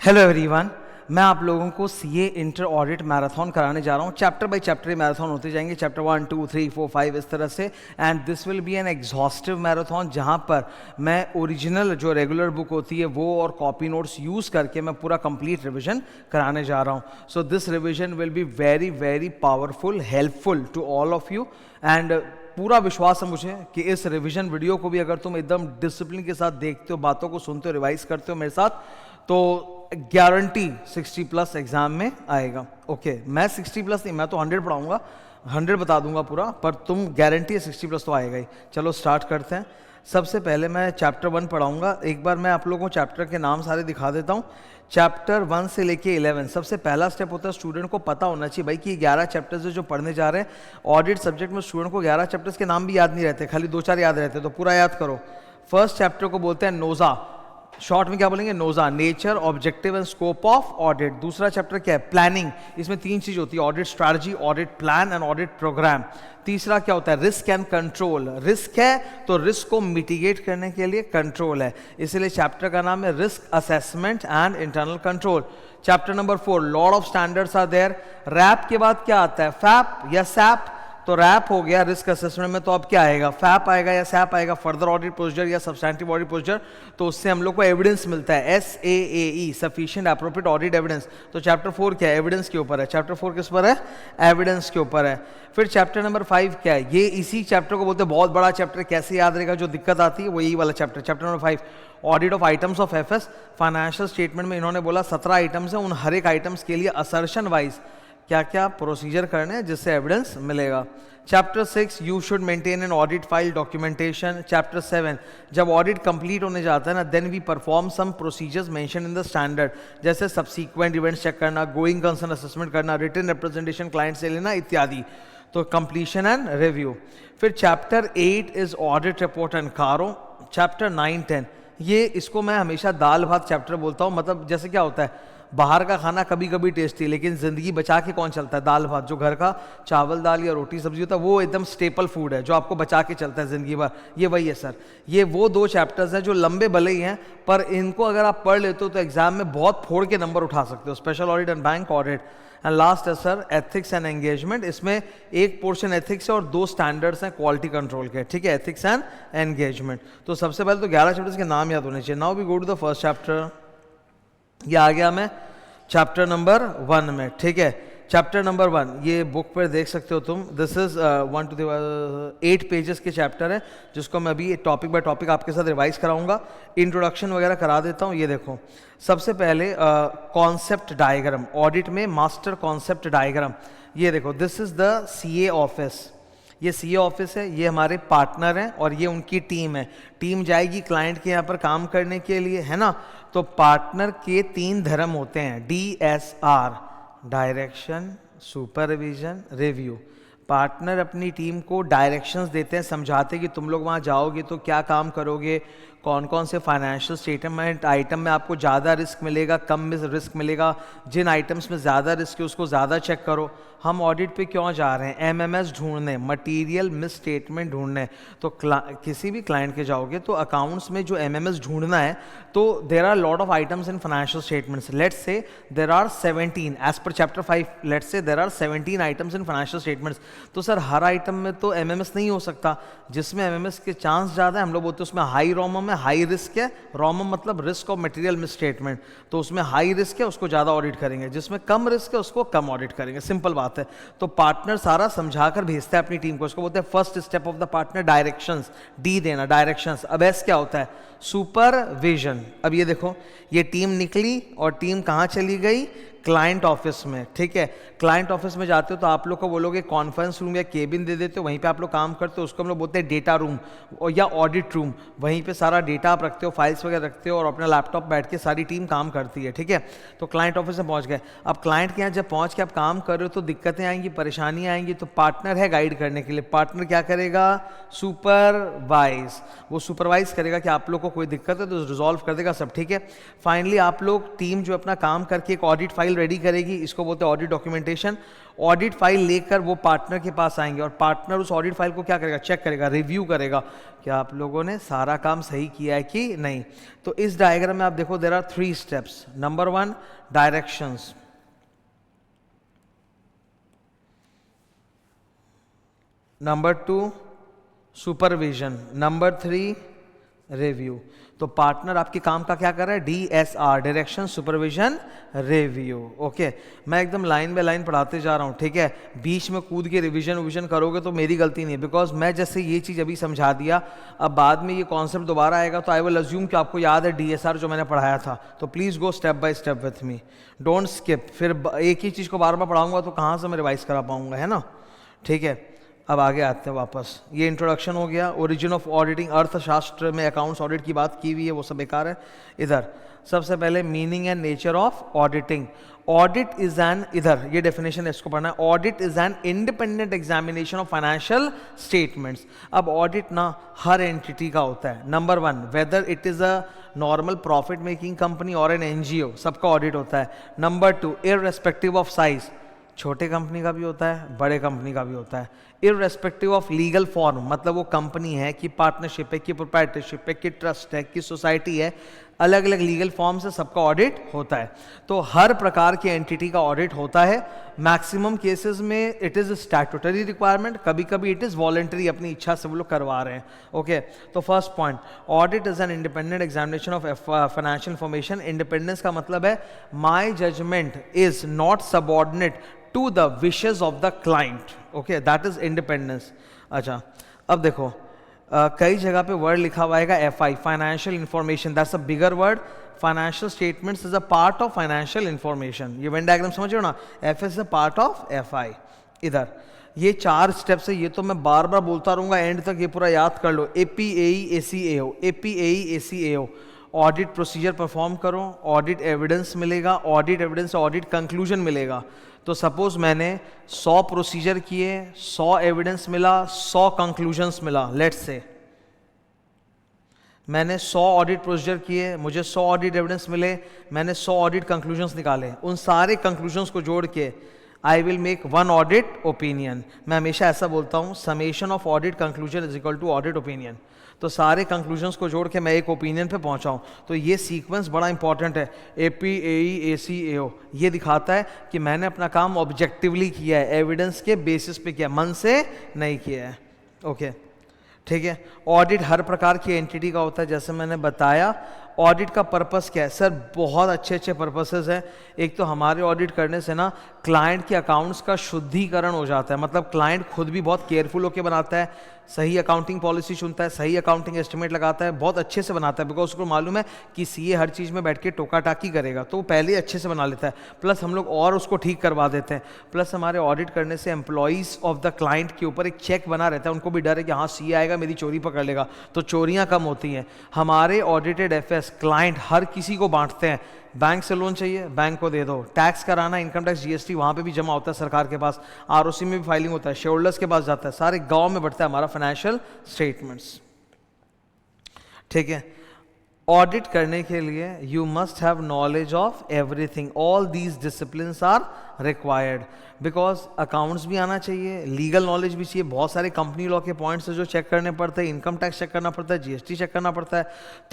Hello everyone, मैं आप लोगों को सीए इंटर ऑडिट मैराथन कराने जा रहा हूँ। चैप्टर बाय चैप्टर मैराथन होते जाएंगे, चैप्टर 1, 2, 3, 4, 5 इस तरह से। And this will be N exhaustive marathon, जहाँ पर मैं ओरिजिनल जो रेगुलर बुक होती है वो और कॉपी नोट्स यूज़ करके मैं पूरा कंप्लीट रिविजन कराने जा रहा हूँ। So this revision will be very very powerful, helpful to all of you. And पूरा विश्वास है मुझे कि इस रिवीजन वीडियो को भी अगर तुम एकदम डिसिप्लिन के साथ देखते हो, बातों को सुनते हो, रिवाइज करते हो मेरे साथ, तो गारंटी 60+ एग्जाम में आएगा। ओके, मैं 60+ नहीं, मैं तो 100 पढ़ाऊंगा, 100 बता दूंगा पूरा, पर तुम गारंटी है 60+ तो आएगा ही। चलो स्टार्ट करते हैं। सबसे पहले मैं चैप्टर 1 पढ़ाऊंगा। एक बार मैं आप लोगों को चैप्टर के नाम सारे दिखा देता हूँ। चैप्टर 1 से लेके 11, सबसे पहला स्टेप होता है स्टूडेंट को पता होना चाहिए भाई कि 11 चैप्टर्स जो पढ़ने जा रहे हैं। ऑडिट सब्जेक्ट में स्टूडेंट को 11 चैप्टर्स के नाम भी याद नहीं रहते, खाली 2-4 याद रहते, तो पूरा याद करो। फर्स्ट चैप्टर को बोलते हैं नोजा, शॉर्ट में क्या बोलेंगे, नोजा, nature, objective and scope of audit. दूसरा चैप्टर क्या है, प्लानिंग। इसमें 3 चीज होती है, audit strategy, audit plan and audit program. तीसरा क्या होता है, रिस्क एंड कंट्रोल। रिस्क है तो रिस्क को मिटिगेट करने के लिए कंट्रोल है, इसलिए चैप्टर का नाम है risk assessment and internal control. Chapter number 4, lot of standards are there. रैप के बाद क्या आता है, फैप या सैप। तो रैप हो गया रिस्क असेसमेंट में, तो अब क्या आएगा, फैप आएगा या सैप आएगा, फर्दर ऑडिट प्रोसीजर या सब्सटैंटिव ऑडिट प्रोसीजर। तो उससे हम लोग को एविडेंस मिलता है, SAAE, sufficient appropriate audit evidence. तो चैप्टर 4 क्या है, एविडेंस के ऊपर है। चैप्टर 4 किस पर है, एविडेंस के ऊपर है। फिर चैप्टर नंबर 5 क्या है, ये इसी चैप्टर को बोलते हैं बहुत बड़ा चैप्टर, कैसे याद रहेगा, जो दिक्कत आती है वो यही वाला chapter. Chapter number 5, audit of items of FS। Financial statement में इन्होंने बोला 17 आइटम्स हैं, उन हर एक आइटम्स के लिए असर्शन वाइज क्या क्या प्रोसीजर करने हैं जिससे एविडेंस मिलेगा। Chapter 6, you should maintain an audit file documentation. Chapter 7, जब ऑडिट कंप्लीट होने जाता है ना, then we perform some procedures mention in the standard, जैसे सबसीक्वेंट इवेंट्स चेक करना, गोइंग कंसर्न असेसमेंट करना, रिटन रिप्रेजेंटेशन क्लाइंट से लेना इत्यादि। तो कंप्लीशन एंड रिव्यू। फिर chapter 8 is audit report and CARO. Chapter 9, 10, ये इसको मैं हमेशा दाल भात चैप्टर बोलता हूँ। मतलब जैसे क्या होता है, बाहर का खाना कभी कभी टेस्टी, लेकिन जिंदगी बचा के कौन चलता है, दाल भात। जो घर का चावल दाल या रोटी सब्जी होता है वो एकदम स्टेपल फूड है, जो आपको बचा के चलता है जिंदगी भर। ये वही है सर। ये वो 2 चैप्टर्स हैं जो लंबे भले ही हैं, पर इनको अगर आप पढ़ लेते हो तो एग्जाम में बहुत फोड़ के नंबर उठा सकते हो। Special audit and bank audit. And last है सर एथिक्स एंड एंगेजमेंट। इसमें एक पोर्शन एथिक्स है और 2 स्टैंडर्ड्स हैं क्वालिटी कंट्रोल के, ठीक है, एथिक्स एंड एंगेजमेंट। तो सबसे पहले तो 11 चैप्टर्स के नाम याद होने चाहिए। Now we go to the first chapter. ये आ गया मैं चैप्टर नंबर 1 में, ठीक है। चैप्टर नंबर 1 ये बुक पर देख सकते हो तुम। दिस इज 1 to 8 पेजेस के चैप्टर है, जिसको मैं अभी टॉपिक बाय टॉपिक आपके साथ रिवाइज कराऊंगा। इंट्रोडक्शन वगैरह करा देता हूँ। ये देखो, सबसे पहले कॉन्सेप्ट डायग्राम, ऑडिट में मास्टर कॉन्सेप्ट डायग्राम। ये देखो, this is the CA office. ये CA ऑफिस है, ये हमारे पार्टनर हैं और ये उनकी टीम है। टीम जाएगी क्लाइंट के यहाँ पर काम करने के लिए, है ना। तो पार्टनर के 3 धर्म होते हैं, DSR, direction, supervision, review. Partner अपनी टीम को डायरेक्शंस देते हैं, समझाते हैं कि तुम लोग वहाँ जाओगे तो क्या काम करोगे, कौन कौन से फाइनेंशियल स्टेटमेंट आइटम में आपको ज़्यादा रिस्क मिलेगा, कम में रिस्क मिलेगा, जिन आइटम्स में ज़्यादा रिस्क है उसको ज़्यादा चेक करो। हम ऑडिट पे क्यों जा रहे हैं, MMS ढूंढने, मटेरियल मिस स्टेटमेंट ढूंढने। तो किसी भी क्लाइंट के जाओगे तो अकाउंट्स में जो MMS ढूंढना है, तो there are lot of items in financial statements. Let's say there are 17, as per chapter 5 let's say there are 17 items in financial statements. तो सर हर आइटम में तो MMS नहीं हो सकता, जिसमें MMS के चांस ज़्यादा है हम लोग बोलते हैं उसमें हाई रोमम है, हाई रिस्क है। रोमम मतलब risk of material miss statement, तो उसमें हाई रिस्क है, उसको ज़्यादा ऑडिट करेंगे। जिसमें कम रिस्क है उसको कम ऑडिट करेंगे, सिंपल बात है। तो पार्टनर सारा समझा कर भेजता है अपनी टीम को, उसको बोलते हैं first step of the partner, directions, D देना, डायरेक्शंस। अब S क्या होता है, सुपरविजन। अब ये देखो, ये टीम निकली और टीम कहाँ चली गई, क्लाइंट ऑफिस में, ठीक है। क्लाइंट ऑफिस में जाते हो तो आप लोग को बोलोगे कॉन्फ्रेंस रूम या केबिन दे देते हो, वहीं पे आप लोग काम करते हो, उसको हम लोग बोलते हैं डेटा रूम या ऑडिट रूम। वहीं पे सारा डेटा आप रखते हो, फाइल्स वगैरह रखते हो और अपना लैपटॉप बैठ के सारी टीम काम करती है, ठीक है। तो क्लाइंट ऑफिस में पहुंच गए। अब क्लाइंट के यहाँ जब पहुंच के आप काम कर रहे हो तो दिक्कतें आएंगी, परेशानियां आएंगी, तो पार्टनर है गाइड करने के लिए। पार्टनर क्या करेगा, सुपरवाइज, वो सुपरवाइज करेगा कि आप लोग को कोई दिक्कत है तो रिजॉल्व कर देगा सब, ठीक है। फाइनली आप लोग टीम जो अपना काम करके एक ऑडिट फाइल फाइल रेडी करेगी, इसको बोलते हैं ऑडिट डॉक्यूमेंटेशन। ऑडिट फाइल लेकर वो पार्टनर के पास आएंगे और पार्टनर उस ऑडिट फाइल को क्या करेगा, चेक करेगा, रिव्यू करेगा, क्या आप लोगों ने सारा काम सही किया है कि नहीं। तो इस डायग्राम में आप देखो there are 3 steps. Number 1 directions, number 2 supervision, number 3 review. तो पार्टनर आपके काम का क्या कर रहा है, DSR, direction supervision review. Okay, मैं एकदम लाइन बाय लाइन पढ़ाते जा रहा हूँ, ठीक है। बीच में कूद के रिवीजन करोगे तो मेरी गलती नहीं है, बिकॉज मैं जैसे ये चीज़ अभी समझा दिया, अब बाद में ये कॉन्सेप्ट दोबारा आएगा तो आई विल अज्यूम कि आपको याद है DSR जो मैंने पढ़ाया था। तो please go step by step with me, don't skip. फिर एक ही चीज़ को बार बार पढ़ाऊंगा तो कहाँ से मैं रिवाइज करा पाऊंगा, है ना, ठीक है। अब आगे आते हैं वापस, ये इंट्रोडक्शन हो गया। ओरिजिन ऑफ ऑडिटिंग, अर्थशास्त्र में अकाउंट्स ऑडिट की बात की हुई है, वो सब बेकार है। इधर सबसे पहले meaning and nature of auditing. Audit is N, इधर ये डेफिनेशन है, इसको पढ़ना है। Audit is an independent examination of financial statements. अब ऑडिट ना हर एंटिटी का होता है। Number 1 whether it is a normal profit making company और एन NGO, सबका ऑडिट होता है। नंबर 2 इररेस्पेक्टिव ऑफ साइज, छोटे कंपनी का भी होता है, बड़े कंपनी का भी होता है। इररेस्पेक्टिव ऑफ लीगल फॉर्म, मतलब वो कंपनी है कि पार्टनरशिप है कि प्रोप्राइटरशिप है कि ट्रस्ट है कि सोसाइटी है, अलग अलग लीगल फॉर्म से सबका ऑडिट होता है। तो हर प्रकार की एंटिटी का ऑडिट होता है। मैक्सिमम केसेस में इट इज़ स्टैट्यूटरी रिक्वायरमेंट, कभी कभी इट इज़ वॉलंटरी, अपनी इच्छा से वो लोग करवा रहे हैं। ओके, तो first point, audit is an independent examination of financial information. Independence का मतलब है my judgement is not subordinate to the wishes of the client. Okay, that is independence. अच्छा, अब देखो कई जगह पे वर्ड लिखा हुआ है FI, financial information, that's a bigger word. Financial statements is a part of financial information. ये वेन डायग्राम समझ रहे हो ना, FS is a part of FI। इधर ये 4 स्टेप्स है, ये तो मैं बार बार बोलता रहूंगा, एंड तक ये पूरा याद कर लो। APAE ACAO, APAE ACAO, audit procedure perform करो, ऑडिट एविडेंस मिलेगा, ऑडिट एविडेंस ऑडिट कंक्लूजन मिलेगा। तो सपोज मैंने 100 प्रोसीजर किए, 100 एविडेंस मिला, 100 कंक्लूजन्स मिला। लेट्स से मैंने 100 ऑडिट प्रोसीजर किए, मुझे 100 ऑडिट एविडेंस मिले, मैंने 100 ऑडिट कंक्लूजन्स निकाले। उन सारे कंक्लूजन्स को जोड़ के I will make 1 audit opinion. मैं हमेशा ऐसा बोलता हूँ, summation of audit conclusion is equal to audit opinion. तो सारे कंक्लूजन्स को जोड़ के मैं एक ओपिनियन पे पहुंचाऊं। तो ये सीक्वेंस बड़ा इंपॉर्टेंट है। APAE ACAO ये दिखाता है कि मैंने अपना काम ऑब्जेक्टिवली किया है, एविडेंस के बेसिस पे किया, मन से नहीं किया है। ओके, ठीक है। ऑडिट हर प्रकार की एंटिटी का होता है, जैसे मैंने बताया। ऑडिट का पर्पस क्या है सर, बहुत अच्छे अच्छे पर्पसेस हैं। एक तो हमारे ऑडिट करने से ना क्लाइंट के अकाउंट्स का शुद्धिकरण हो जाता है, मतलब क्लाइंट खुद भी बहुत केयरफुल होकर बनाता है, सही अकाउंटिंग पॉलिसी चुनता है, सही अकाउंटिंग एस्टिमेट लगाता है, बहुत अच्छे से बनाता है, बिकॉज उसको मालूम है कि CA हर चीज़ में बैठ के टोका टाकी करेगा, तो वो पहले ही अच्छे से बना लेता है। प्लस हम लोग और उसको ठीक करवा देते हैं। प्लस हमारे ऑडिट करने से एम्प्लॉइज़ ऑफ द क्लाइंट के ऊपर एक चेक बना रहता है, उनको भी डर है कि हाँ CA आएगा मेरी चोरी पकड़ लेगा, तो चोरियाँ कम होती हैं। हमारे ऑडिटेड FS क्लाइंट हर किसी को बांटते हैं। बैंक से लोन चाहिए, बैंक को दे दो। टैक्स कराना, इनकम टैक्स GST वहाँ पे भी जमा होता है सरकार के पास, ROC में भी फाइलिंग होता है, शेयर होल्डर्स के पास जाता है, सारे गांव में बढ़ता है हमारा फाइनेंशियल स्टेटमेंट्स। ठीक है, ऑडिट करने के लिए you must have knowledge of everything, all these disciplines are required, because accounts भी आना चाहिए, लीगल नॉलेज भी चाहिए, बहुत सारे कंपनी लॉ के पॉइंट्स है जो चेक करने पड़ते हैं, इनकम टैक्स चेक करना पड़ता है, GST चेक करना पड़ता है,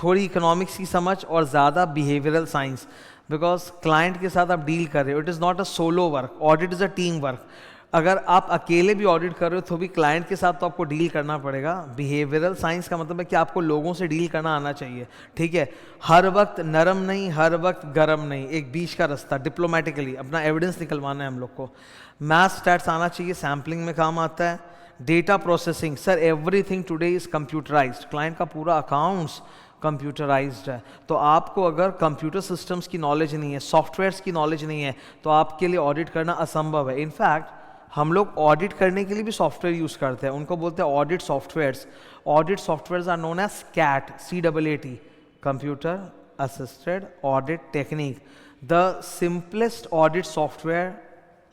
थोड़ी इकोनॉमिक्स की समझ और ज़्यादा बिहेवियरल साइंस, बिकॉज क्लाइंट के साथ आप डील कर रहे हो। It is not a solo work, audit is a team work. अगर आप अकेले भी ऑडिट कर रहे हो तो भी क्लाइंट के साथ तो आपको डील करना पड़ेगा। बिहेवियरल साइंस का मतलब है कि आपको लोगों से डील करना आना चाहिए, ठीक है। हर वक्त नरम नहीं, हर वक्त गरम नहीं, एक बीच का रास्ता, डिप्लोमेटिकली अपना एविडेंस निकलवाना है हम लोग को। मैथ्स स्टैट्स आना चाहिए, सैम्पलिंग में काम आता है। Data processing, sir everything today is computerised, client का पूरा अकाउंट्स कंप्यूटराइज्ड है, तो आपको अगर कंप्यूटर सिस्टम्स की नॉलेज नहीं है, सॉफ्टवेयर्स की नॉलेज नहीं है, तो आपके लिए ऑडिट करना असंभव है। इनफैक्ट हम लोग ऑडिट करने के लिए भी सॉफ्टवेयर यूज़ करते हैं, उनको बोलते हैं audit softwares. Audit softwares are known as CAT, computer assisted audit technique. The simplest audit software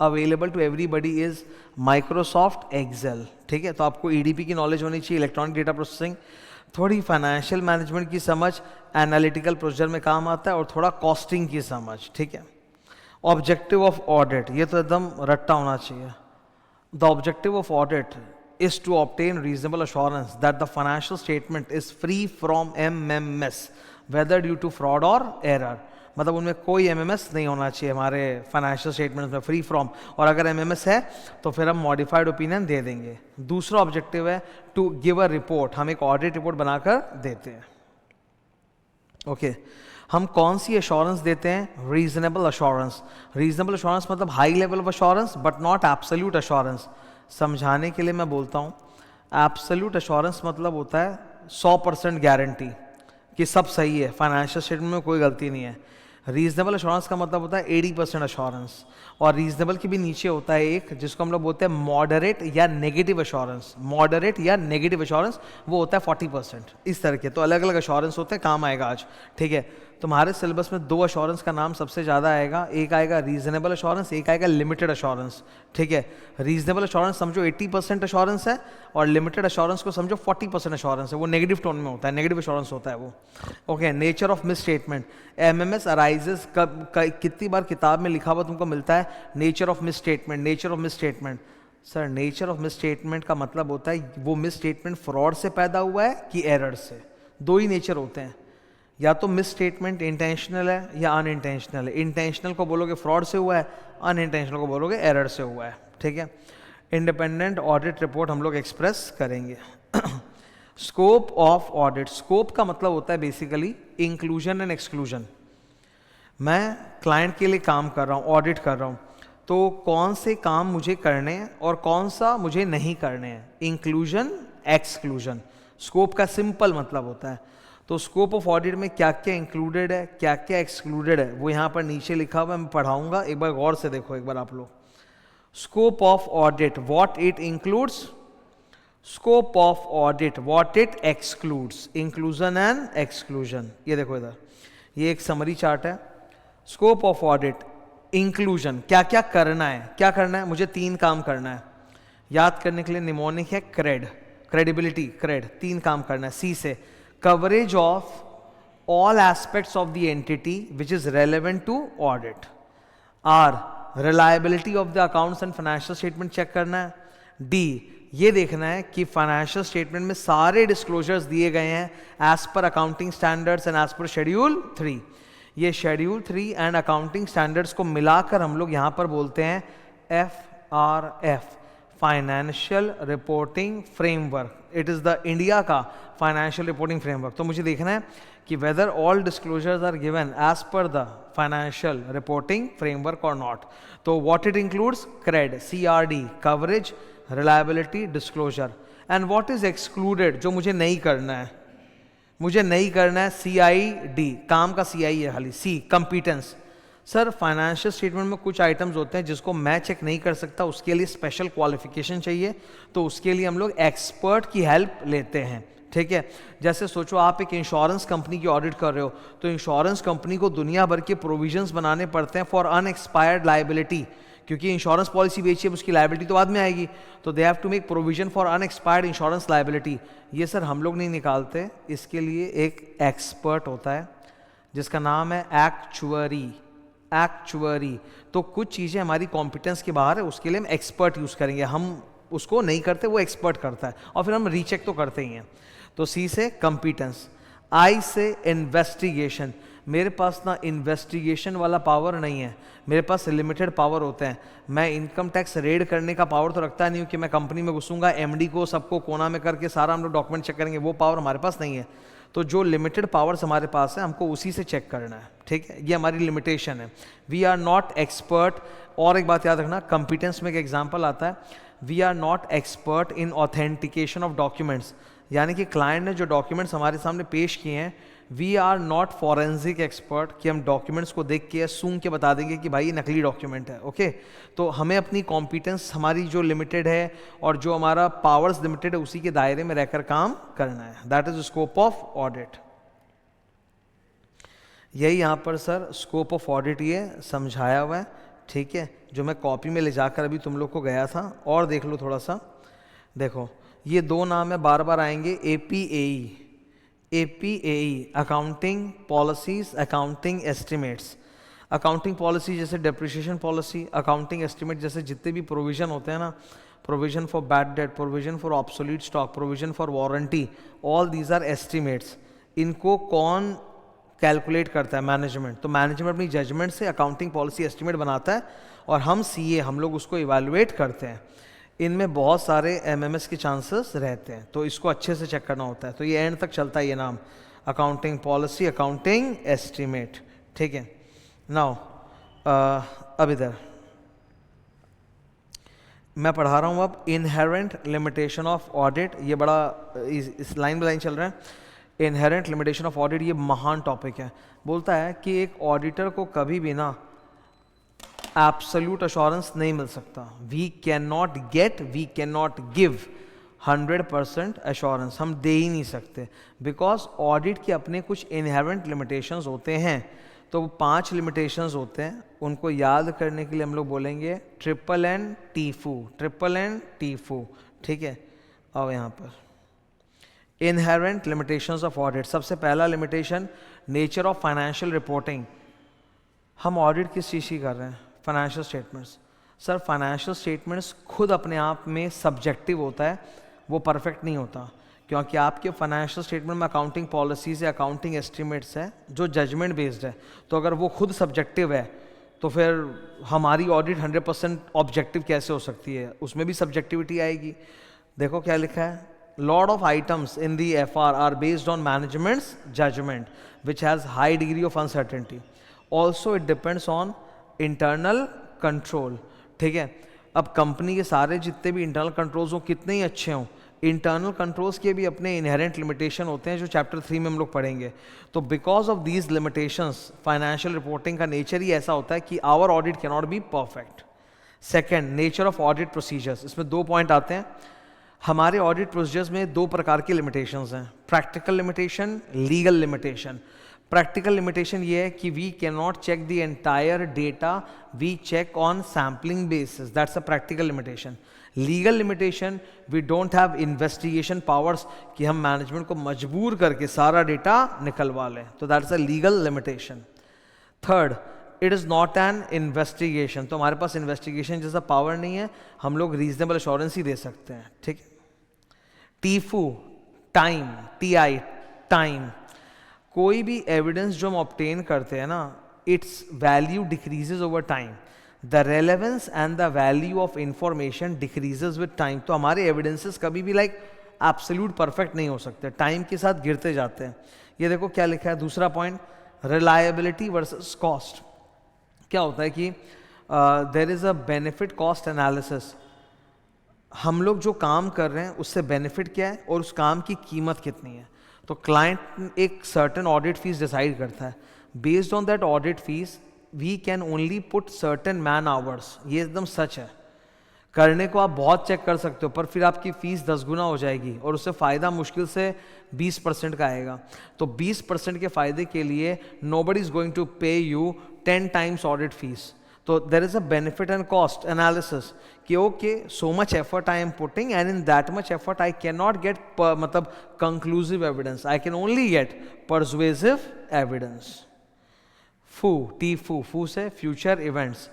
available to everybody is Microsoft Excel, ठीक है। तो आपको EDP की नॉलेज होनी चाहिए, इलेक्ट्रॉनिक डेटा प्रोसेसिंग, थोड़ी फाइनेंशियल मैनेजमेंट की समझ, एनालिटिकल प्रोसीजर में काम आता है, और थोड़ा कॉस्टिंग की समझ, ठीक है। ऑब्जेक्टिव ऑफ ऑडिट, ये तो एकदम रट्टा होना चाहिए. The objective of audit is to obtain reasonable assurance that the financial statement is free from MMS, whether due to fraud or error. मतलब उनमें कोई MMS नहीं होना चाहिए हमारे फाइनेंशियल स्टेटमेंट्स में, फ्री फ्रॉम. और अगर MMS है तो फिर हम मॉडिफाइड ओपिनियन दे देंगे. दूसरा ऑब्जेक्टिव है टू गिव अ रिपोर्ट, हम एक ऑडिट रिपोर्ट बनाकर देते हैं. ओके हम कौन सी अश्योरेंस देते हैं? Reasonable assurance. रीजनेबल अश्योरेंस मतलब high level of assurance but not absolute assurance. समझाने के लिए मैं बोलता हूँ, एब्सोल्यूट अश्योरेंस मतलब होता है 100% गारंटी कि सब सही है, फाइनेंशियल स्टेटमेंट में कोई गलती नहीं है. रीजनेबल अश्योरेंस का मतलब होता है 80% अश्योरेंस. और रीजनेबल के भी नीचे होता है एक जिसको हम लोग बोलते हैं मॉडरेट या नेगेटिव अश्योरेंस. मॉडरेट या नेगेटिव अश्योरेंस वो होता है 40%. इस तरह के तो अलग अलग अश्योरेंस होते हैं, काम आएगा आज. ठीक है, तुम्हारे सिलेबस में 2 अश्योरेंस का नाम सबसे ज़्यादा आएगा. एक आएगा रीजनेबल अश्योरेंस, एक आएगा लिमिटेड अश्योरेंस. ठीक है, रीजनेबल अश्योरेंस समझो 80% अश्योरेंस है और लिमिटेड अश्योरेंस को समझो 40% अश्योरेंस है. वो नेगेटिव टोन में होता है, नेगेटिव अश्योरेंस होता है वो. Okay, nature of miss statement. MMS arises कितनी बार किताब में लिखा हुआ तुमको मिलता है nature of miss statement, nature of miss statement. Sir nature of miss statement का मतलब होता है वो मिस स्टेटमेंट फ्रॉड से पैदा हुआ है कि एरर से. 2 ही नेचर होते हैं, या तो मिस स्टेटमेंट इंटेंशनल है या अनइंटेंशनल है. इंटेंशनल को बोलोगे फ्रॉड से हुआ है, अनइंटेंशनल को बोलोगे एरर से हुआ है. ठीक है, इंडिपेंडेंट ऑडिट रिपोर्ट हम लोग एक्सप्रेस करेंगे. Scope of audit. स्कोप का मतलब होता है बेसिकली इंक्लूजन एंड एक्सक्लूजन. मैं क्लाइंट के लिए काम कर रहा हूँ, ऑडिट कर रहा हूँ, तो कौन से काम मुझे करने हैं और कौन सा मुझे नहीं करने हैं. Inclusion, exclusion. स्कोप का सिंपल मतलब होता है. तो स्कोप ऑफ ऑडिट में क्या क्या इंक्लूडेड है, क्या क्या एक्सक्लूडेड है, वो यहाँ पर नीचे लिखा हुआ है, मैं पढ़ाऊंगा. एक बार गौर से देखो एक बार आप लोग. Scope of audit, what it includes. Scope of audit, what it excludes. Inclusion and exclusion. ये देखो इधर, ये एक समरी चार्ट है. स्कोप ऑफ ऑडिट, इंक्लूजन, क्या क्या करना है. क्या करना है? मुझे 3 काम करना है. याद करने के लिए निमोनिक है क्रेड, क्रेडिबिलिटी, क्रेड. 3 काम करना है. सी से coverage of all aspects of the entity which is relevant to audit. R, reliability of the accounts and financial statement check करना है. D, ये देखना है कि financial statement में सारे disclosures दिए गए हैं as per accounting standards and as per schedule 3. ये schedule 3 and accounting standards को मिलाकर हम लोग यहाँ पर बोलते हैं FRF, financial reporting framework. It is the India का फाइनेंशियल रिपोर्टिंग फ्रेमवर्क. तो मुझे देखना है कि whether all disclosures are given as per the financial reporting framework और नॉट. तो what it includes, cred, CRD, coverage, reliability, disclosure. And what is excluded, जो मुझे नहीं करना है. मुझे नहीं करना है CID, काम का CI है खाली. C, कंपीटेंस. सर फाइनेंशियल स्टेटमेंट में कुछ आइटम्स होते हैं जिसको मैं चेक नहीं कर सकता, उसके लिए स्पेशल क्वालिफिकेशन चाहिए, तो उसके लिए हम लोग एक्सपर्ट की हेल्प लेते हैं. ठीक है, जैसे सोचो आप एक इंश्योरेंस कंपनी की ऑडिट कर रहे हो, तो इंश्योरेंस कंपनी को दुनिया भर के प्रोविजंस बनाने पड़ते हैं फॉर अनएक्सपायर्ड लाइबिलिटी, क्योंकि इंश्योरेंस पॉलिसी बेची है, उसकी लाइबिलिटी तो बाद में आएगी, तो they have to make provision for unexpired insurance liability. ये सर हम लोग नहीं निकालते, इसके लिए एक एक्सपर्ट होता है जिसका नाम है एक्चुअरी. एक्चुअरी. तो कुछ चीज़ें हमारी कॉम्पिटेंस के बाहर है, उसके लिए हम एक्सपर्ट यूज़ करेंगे. हम उसको नहीं करते, वो एक्सपर्ट करता है, और फिर हम रीचेक तो करते ही हैं. तो C से कंपीटेंस. I से इन्वेस्टिगेशन. मेरे पास ना इन्वेस्टिगेशन वाला पावर नहीं है, मेरे पास लिमिटेड पावर होते हैं. मैं इनकम टैक्स रेड करने का पावर तो रखता नहीं हूँ कि मैं कंपनी में घुसूंगा, MD को सबको कोना में करके सारा हम लोग डॉक्यूमेंट चेक करेंगे, वो पावर हमारे पास नहीं है. तो जो लिमिटेड पावर्स हमारे पास है हमको उसी से चेक करना है. ठीक है, ये हमारी लिमिटेशन है. We are not expert. और एक बात याद रखना, कंपीटेंस में एक एग्जांपल आता है, we are not expert in authentication of documents. यानी कि क्लाइंट ने जो डॉक्यूमेंट्स हमारे सामने पेश किए हैं, we are not forensic expert कि हम डॉक्यूमेंट्स को देख के सूंघ के बता देंगे कि भाई ये नकली डॉक्यूमेंट है. ओके, तो हमें अपनी कॉम्पिटेंस हमारी जो लिमिटेड है और जो हमारा पावर्स लिमिटेड है उसी के दायरे में रहकर काम करना है. That is scope of audit. यही यहाँ पर सर स्कोप ऑफ ऑडिट ये समझाया हुआ है. ठीक है, जो मैं कॉपी में ले जाकर अभी तुम लोग को गया था, और देख लो थोड़ा सा. देखो ये 2 नाम है, बार बार आएंगे. APAE, accounting policies, accounting estimates. Accounting policy जैसे डेप्रिसिएशन पॉलिसी, अकाउंटिंग एस्टिमेट जैसे जितने भी प्रोविजन होते हैं ना, provision for bad debt, provision for obsolete stock, provision for warranty, all these are estimates. इनको कौन कैलकुलेट करता है? मैनेजमेंट। तो मैनेजमेंट अपनी जजमेंट से अकाउंटिंग पॉलिसी एस्टिमेट बनाता है और हम सीए हम लोग उसको इवैल्यूएट करते हैं। इनमें बहुत सारे एमएमएस के चांसेस रहते हैं, तो इसको अच्छे से चेक करना होता है। तो ये एंड तक चलता है ये नाम, अकाउंटिंग पॉलिसी, अकाउंटिंग एस्टिमेट, ठीक है। नाउ अब इधर मैं पढ़ा रहा हूँ अब इनहेरेंट लिमिटेशन ऑफ ऑडिट। ये बड़ा इस लाइन बाय लाइन चल रहा है। इनहेरेंट लिमिटेशन ऑफ ऑडिट ये महान टॉपिक है। बोलता है कि एक ऑडिटर को कभी भी ना एब्सोल्यूट अश्योरेंस नहीं मिल सकता। We can not get, we can not give 100% assurance, हम दे ही नहीं सकते, बिकॉज ऑडिट के अपने कुछ इनहेरेंट लिमिटेशंस होते हैं। तो वो 5 लिमिटेशंस होते हैं, उनको याद करने के लिए हम लोग बोलेंगे ट्रिपल एन टीफू, ट्रिपल एन टीफू, ठीक है। अब यहाँ पर इनहेरेंट लिमिटेशंस ऑफ ऑडिट, सबसे पहला limitation nature of financial reporting. हम ऑडिट किस चीज़ की कर रहे हैं? Financial statements. Sir financial statements खुद अपने आप में सब्जेक्टिव होता है, वो परफेक्ट नहीं होता, क्योंकि आपके फाइनेंशियल स्टेटमेंट में अकाउंटिंग पॉलिसीज है, अकाउंटिंग एस्टिमेट्स है जो जजमेंट बेस्ड है। तो अगर वो खुद सब्जेक्टिव है तो फिर हमारी ऑडिट 100% ऑब्जेक्टिव कैसे हो सकती है? उसमें भी सब्जेक्टिविटी आएगी। देखो क्या लिखा है, lot of items in the FR are based on management's judgment which has high degree of uncertainty. Also it depends on internal control, ठीक है। अब कंपनी के सारे जितने भी इंटरनल कंट्रोल्स हो कितने ही अच्छे हों, इंटरनल कंट्रोल्स के भी अपने इनहेरेंट लिमिटेशन होते हैं जो चैप्टर 3 में हम लोग पढ़ेंगे। तो because of these limitations financial reporting का नेचर ही ऐसा होता है कि our audit can not be perfect. Second, nature of audit procedures. इसमें 2 पॉइंट आते हैं। हमारे ऑडिट प्रोसीजर्स में 2 प्रकार के लिमिटेशंस हैं, practical limitation, legal limitation. Practical limitation ये है कि we can not check the entire data, we check on sampling basis, that's a practical limitation. Legal limitation, we don't have investigation powers कि हम management को मजबूर करके सारा डेटा निकलवा लें, तो that's a legal limitation. Third, it is not an investigation, तो हमारे पास इन्वेस्टिगेशन जैसा पावर नहीं है, हम लोग रीजनेबल एश्योरेंस ही दे सकते हैं, ठीक है। टीफू, टाइम, TI, टाइम। कोई भी एविडेंस जो हम ऑब्टेन करते हैं ना, it's value decreases over time, the relevance and the value of information decreases with time. तो हमारे एविडेंसेस कभी भी एब्सोल्यूट परफेक्ट नहीं हो सकते, टाइम के साथ गिरते जाते हैं। ये देखो क्या लिखा है, दूसरा पॉइंट, रिलायबिलिटी वर्सेस कॉस्ट। क्या होता है कि there is a benefit cost analysis. हम लोग जो काम कर रहे हैं उससे बेनिफिट क्या है और उस काम की कीमत कितनी है। तो क्लाइंट एक सर्टेन ऑडिट फीस डिसाइड करता है, based on that audit fees we can only put certain man hours. ये एकदम सच है, करने को आप बहुत चेक कर सकते हो पर फिर आपकी फीस 10 गुना हो जाएगी और उससे फ़ायदा मुश्किल से 20% का आएगा। तो 20% के फ़ायदे के लिए nobody is going to pay you 10 times audit fees. तो there is a benefit and cost analysis कि okay so much effort I am putting and in that much effort I can not get मतलब conclusive evidence, I can only get persuasive evidence. फू से future events.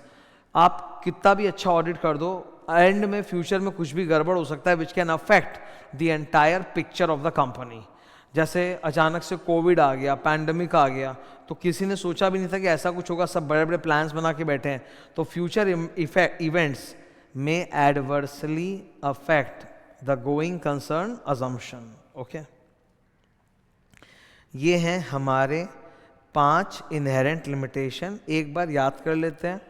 आप कितना भी अच्छा audit कर दो, एंड में फ्यूचर में कुछ भी गड़बड़ हो सकता है which can affect the entire picture of the company. जैसे अचानक से कोविड आ गया, पैंडमिक आ गया, तो किसी ने सोचा भी नहीं था कि ऐसा कुछ होगा, सब बड़े बड़े प्लान्स बना के बैठे हैं। तो फ्यूचर इवेंट्स में adversely affect the going concern assumption. Okay, ये हैं हमारे 5 इनहेरेंट लिमिटेशन। एक बार याद कर लेते हैं।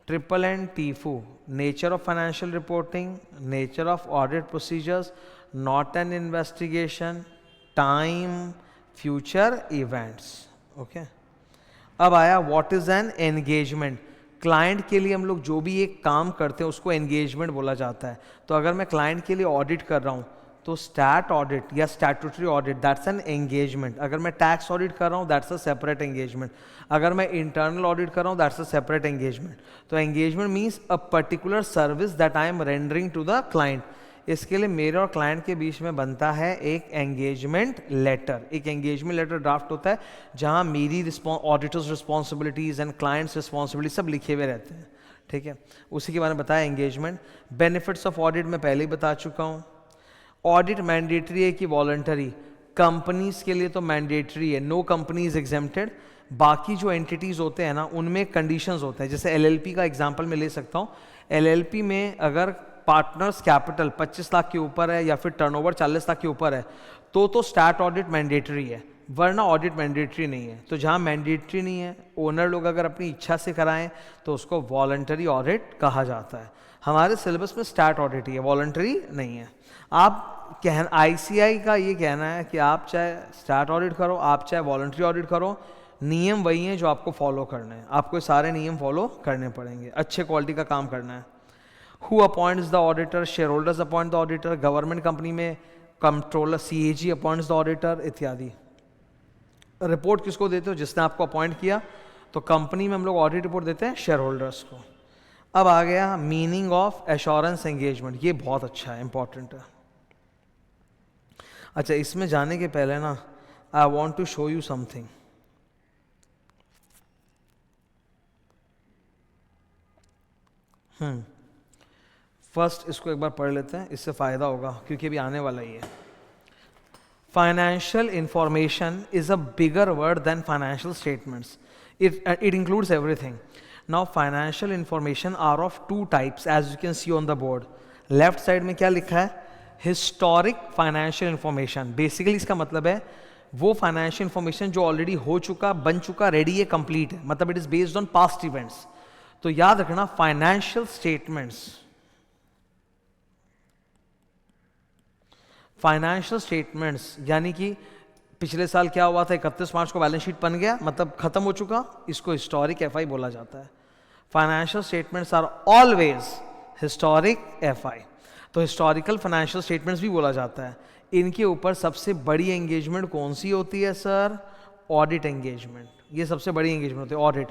ट्रिपल एंड टीफू, nature of financial reporting, nature of audit procedures, not an investigation, time, future events. Okay, अब आया what is an engagement. Client के लिए हम लोग जो भी एक काम करते हैं उसको एंगेजमेंट बोला जाता है। तो अगर मैं क्लाइंट के लिए ऑडिट कर रहा हूँ तो स्टैट ऑडिट या statutory audit that's an engagement. अगर मैं टैक्स ऑडिट कर रहा हूँ दैट्स अ सेपरेट एंगेजमेंट। अगर मैं इंटरनल ऑडिट कर रहा हूँ दैट्स अ सेपरेट एंगेजमेंट। तो engagement means a particular service that I am rendering to the client. इसके लिए मेरे और क्लाइंट के बीच में बनता है एक एंगेजमेंट लेटर। एक एंगेजमेंट लेटर ड्राफ्ट होता है जहां मेरी auditors responsibilities and clients responsibility सब लिखे हुए रहते हैं, ठीक है। उसी के बारे में बताया एंगेजमेंट। बेनिफिट्स ऑफ ऑडिट में पहले ही बता चुका हूँ। ऑडिट मैंडेटरी है कि वॉलंटरी? कंपनीज के लिए तो मैंडेटरी है, नो कंपनी इज एग्जेम्प्टेड। बाकी जो एंटिटीज होते हैं ना उनमें कंडीशंस होते हैं। जैसे एलएलपी का एग्जांपल मैं ले सकता हूँ। एलएलपी में अगर पार्टनर्स कैपिटल 25 लाख के ऊपर है या फिर टर्नओवर 40 लाख के ऊपर है तो स्टैट ऑडिट मैंडेटरी है, वरना ऑडिट मैंडेटरी नहीं है। तो जहाँ मैंडेटरी नहीं है, ओनर लोग अगर अपनी इच्छा से कराएं तो उसको वॉलंटरी ऑडिट कहा जाता है। हमारे सिलेबस में स्टैट ऑडिट ही है, वॉलंटरी नहीं है। आप आईसीआई का ये कहना है कि आप चाहे स्टैट ऑडिट करो, आप चाहे वॉलंटरी ऑडिट करो, नियम वही हैं जो आपको फॉलो करने हैं। आपको सारे नियम फॉलो करने पड़ेंगे, अच्छे क्वालिटी का काम करना है। Who appoints the auditor? Share holders appoint the auditor. Government company में controller CAG appoints the auditor इत्यादि। रिपोर्ट किसको देते हो? जिसने आपको अपॉइंट किया। तो कंपनी में हम लोग ऑडिट रिपोर्ट देते हैं शेयर होल्डर्स को। अब आ गया मीनिंग ऑफ एश्योरेंस एंगेजमेंट। ये बहुत अच्छा है, इंपॉर्टेंट है। अच्छा, इसमें जाने के पहले ना I want to show you something. First इसको एक बार पढ़ लेते हैं, इससे फायदा होगा क्योंकि अभी आने वाला ही है। Financial information is a bigger word than financial statements. It includes everything. Now financial information are of two types as you can see on the board. Left side में क्या लिखा है? Historic financial information. बेसिकली इसका मतलब है वो financial information जो already हो चुका, बन चुका, रेडी है, कंप्लीट है, मतलब it is based on past events. तो याद रखना फाइनेंशियल स्टेटमेंट्स, फाइनेंशियल स्टेटमेंट्स यानी कि पिछले साल क्या हुआ था, 31 मार्च को बैलेंस शीट बन गया, मतलब खत्म हो चुका, इसको हिस्टोरिक एफआई बोला जाता है। Financial statements are always historic FI. तो हिस्टोरिकल फाइनेंशियल स्टेटमेंट्स भी बोला जाता है। इनके ऊपर सबसे बड़ी एंगेजमेंट कौन सी होती है सर? Audit engagement. ये सबसे बड़ी एंगेजमेंट होती है, ऑडिट।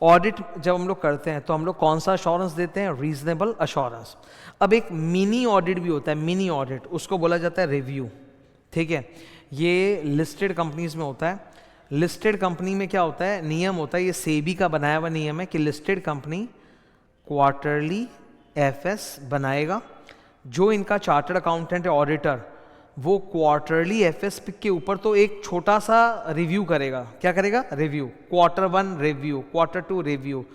ऑडिट जब हम लोग करते हैं तो हम लोग कौन सा अश्योरेंस देते हैं? Reasonable assurance. अब एक मिनी ऑडिट भी होता है, मिनी ऑडिट, उसको बोला जाता है रिव्यू, ठीक है। ये लिस्टेड कंपनीज में होता है। लिस्टेड कंपनी में क्या होता है? नियम होता है, ये सेबी का बनाया हुआ नियम है कि लिस्टेड कंपनी क्वार्टरली एफएस बनाएगा। जो इनका चार्टर्ड अकाउंटेंट है, ऑडिटर, वो क्वार्टरली एफएस के ऊपर तो एक छोटा सा रिव्यू करेगा। क्या करेगा? Review. Quarter 1 review, quarter 2 review,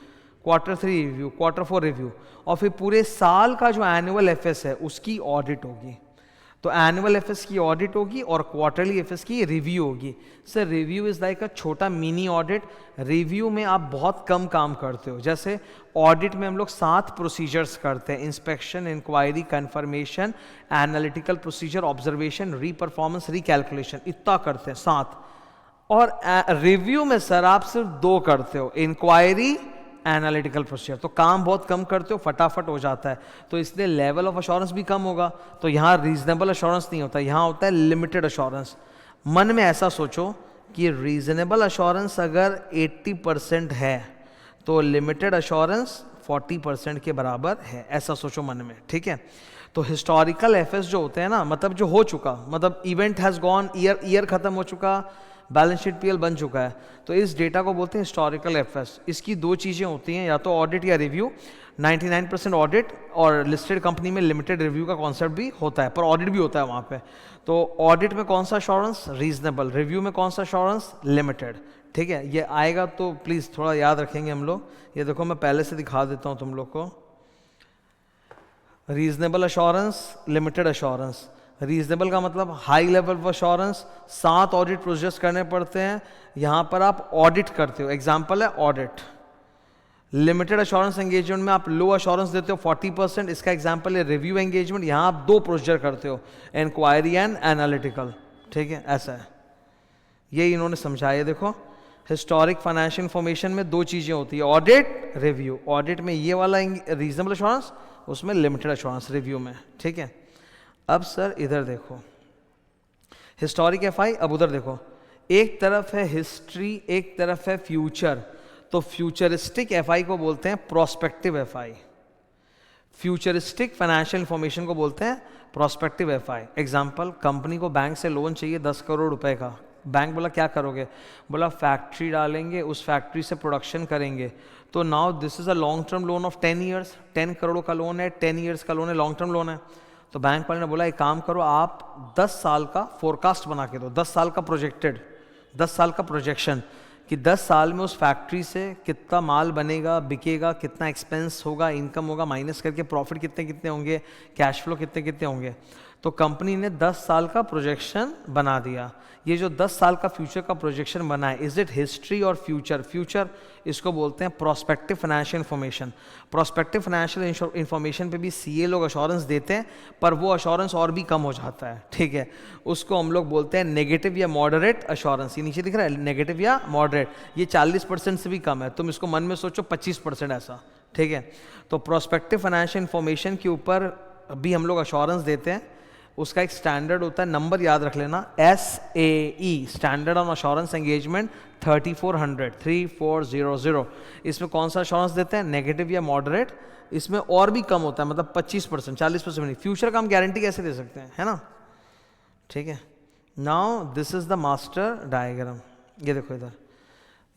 quarter 3 review, quarter 4 review, और फिर पूरे साल का जो एनुअल एफएस है उसकी ऑडिट होगी। तो एनुअल एफएस की ऑडिट होगी और क्वार्टरली एफएस की रिव्यू होगी। सर रिव्यू इज लाइक अ छोटा मिनी ऑडिट। रिव्यू में आप बहुत कम काम करते हो। जैसे ऑडिट में हम लोग 7 प्रोसीजर्स करते हैं: inspection, inquiry, confirmation, analytical procedure, observation, reperformance, recalculation, इतना करते हैं 7। और रिव्यू में सर आप सिर्फ 2 करते हो: इंक्वायरी, एनालिटिकल प्रोसीजर। तो काम बहुत कम करते हो, फटाफट हो जाता है, तो इसलिए लेवल ऑफ अश्योरेंस भी कम होगा। तो यहाँ रीजनेबल अश्योरेंस नहीं होता, यहाँ होता है लिमिटेड अश्योरेंस। मन में ऐसा सोचो कि रीजनेबल अश्योरेंस अगर 80% है तो लिमिटेड अश्योरेंस 40% के बराबर है, ऐसा सोचो मन में, ठीक है। तो हिस्टोरिकल एफएस जो होते हैं ना, मतलब जो हो चुका, मतलब इवेंट हैज गॉन, ईयर खत्म हो चुका, बैलेंस शीट पीएल बन चुका है, तो इस डेटा को बोलते हैं हिस्टोरिकल एफएस। इसकी 2 चीज़ें होती हैं, या तो ऑडिट या रिव्यू। 99% ऑडिट, और लिस्टेड कंपनी में लिमिटेड रिव्यू का कॉन्सेप्ट भी होता है, पर ऑडिट भी होता है वहाँ पे। तो ऑडिट में कौन सा अश्योरेंस? रीजनेबल। रिव्यू में कौन सा अश्योरेंस? लिमिटेड, ठीक है। ये आएगा तो प्लीज़ थोड़ा याद रखेंगे हम लोग। ये देखो मैं पहले से दिखा देता हूँ तुम लोग को। Reasonable assurance, limited assurance. Reasonable का मतलब high level of assurance, 7 audit procedures करने पड़ते हैं, यहाँ पर आप ऑडिट करते हो, एग्जाम्पल है ऑडिट। लिमिटेड अश्योरेंस एंगेजमेंट में आप लो अश्योरेंस देते हो 40%, इसका एग्जाम्पल है रिव्यू एंगेजमेंट, यहाँ आप 2 प्रोसीजर करते हो, इंक्वायरी एंड एनालिटिकल, ठीक है, ऐसा है। ये इन्होंने समझाया। देखो हिस्टोरिक फाइनेंशियल इंफॉर्मेशन में 2 चीज़ें होती है, ऑडिट, रिव्यू। ऑडिट में ये वाला रीजनेबल अश्योरेंस, उसमें लिमिटेड अश्योरेंस रिव्यू में, ठीक है। अब सर इधर देखो हिस्टोरिक एफआई, अब उधर देखो, एक तरफ है हिस्ट्री, एक तरफ है फ्यूचर। तो फ्यूचरिस्टिक एफआई को बोलते हैं prospective FI. Futuristic financial information को बोलते हैं प्रोस्पेक्टिव एफआई। एग्जांपल, कंपनी को बैंक से लोन चाहिए 10 करोड़ रुपए का। बैंक बोला क्या करोगे, बोला फैक्ट्री डालेंगे, उस फैक्ट्री से प्रोडक्शन करेंगे। तो now this is a long term loan of 10 years, 10 crore का लोन है, 10 ईयर्स का लोन है, लॉन्ग टर्म लोन है। तो बैंक वाले ने बोला एक काम करो, आप 10 साल का फोरकास्ट बना के दो, 10 साल का प्रोजेक्टेड, 10 साल का प्रोजेक्शन कि 10 साल में उस फैक्ट्री से कितना माल बनेगा, बिकेगा, कितना एक्सपेंस होगा, इनकम होगा, माइनस करके प्रॉफिट कितने कितने होंगे, कैश फ्लो कितने कितने होंगे। तो कंपनी ने 10 साल का प्रोजेक्शन बना दिया। ये जो 10 साल का फ्यूचर का प्रोजेक्शन बना है, इज इट हिस्ट्री और फ्यूचर? फ्यूचर इसको बोलते हैं prospective financial information. Prospective financial information पे भी सीए लोग अश्योरेंस देते हैं, पर वो अश्योरेंस और भी कम हो जाता है, ठीक है। उसको हम लोग बोलते हैं नेगेटिव या मॉडरेट अश्योरेंस। ये नीचे दिख रहा है नेगेटिव या मॉडरेट, ये 40% से भी कम है। तुम इसको मन में सोचो 25% ऐसा, ठीक है। तो प्रोस्पेक्टिव फाइनेंशियल इंफॉर्मेशन के ऊपर भी हम लोग अश्योरेंस देते हैं। उसका एक स्टैंडर्ड होता है, नंबर याद रख लेना, SAE, standard on assurance engagement 3400। इसमें कौन सा अश्योरेंस देते हैं, नेगेटिव या मॉडरेट। इसमें और भी कम होता है, मतलब 25%, 40% नहीं। फ्यूचर का हम गारंटी कैसे दे सकते हैं, है ना, ठीक है। Now this is the master diagram. ये देखो इधर,